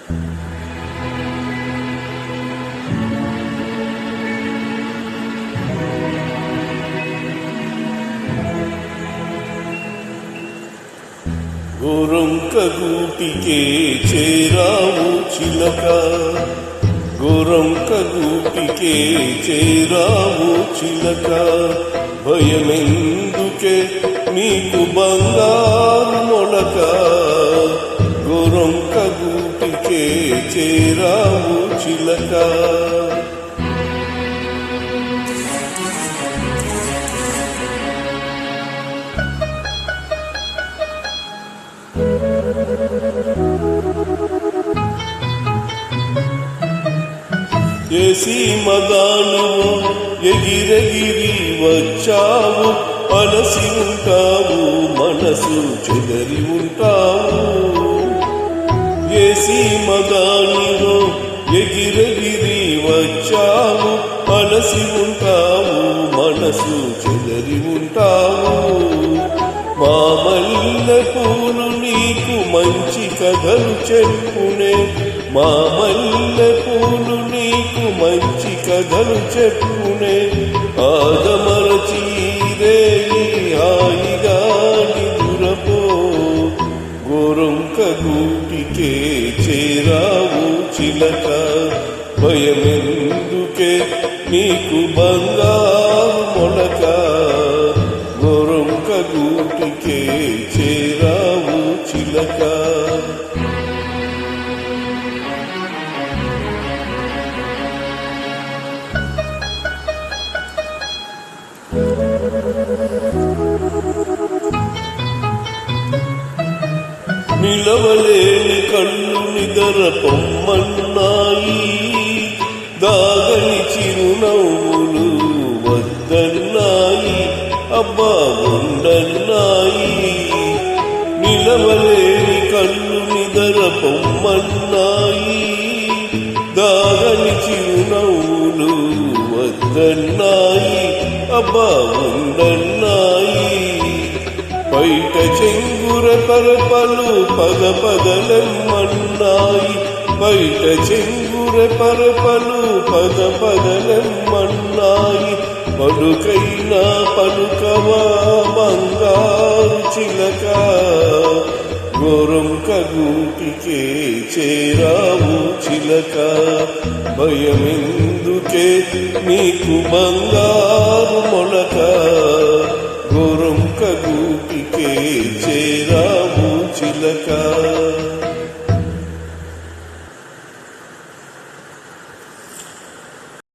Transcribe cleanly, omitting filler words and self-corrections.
గోరొంక గూటికే చేరావు చిలక, గోరొంక గూటికే చేరావు చిలక, భయమెందుకే నీకు బంగారు మొలక, గోరొంక గూటికే చేరావు చిలక. ఏసి మదానువు ఎగిరెగిరి వచ్చావు, అలసి ఉంటావు మనసు చెదరి ఉంటావు. ఏసి మదానువు ఎగిరెగిరి వచ్చావు, అలసి ఉంటావు మనసు చెదరి ఉంటావు. మా మల్లె పూలు నీకు మంచి కథలు చెప్పునే, మా మల్లె పూలు నీకు మంచి కథలు చెప్పునే, ఆదమరచి రేయి హాయిగా నిదురపో. గోరొంక గూటికే చేరావు చిలక, భయమెందుకే నీకు బంగారు మొలక, గోరొంక గూటికే చేరావు చిలక. నిలవలేని కళ్ళు నిదర పొమ్మన్నాయి, దాగని చిరునవ్వులు వద్దన్నాయి, అబ్బా ఉండన్నాయి. నిలవలేని కళ్ళు నిదర పొమ్మన్నాయి, దాగని చిరునవ్వులు వద్దన్నాయి, అబ్బా ఉండన్నాయి. బయట చెంగుర పరపలు పద పదలెమ్మన్నాయి, బయట చెంగుర పరపలు పద పదలెమ్మన్నాయి. పలుకైనా పలుకవా బంగారు చిలక, గోరొంక గూటికే చేరావు చిలక, భయమెందుకే నీకు బంగారు మొలక, గోరొంక గూటికే చేరావు చిలక.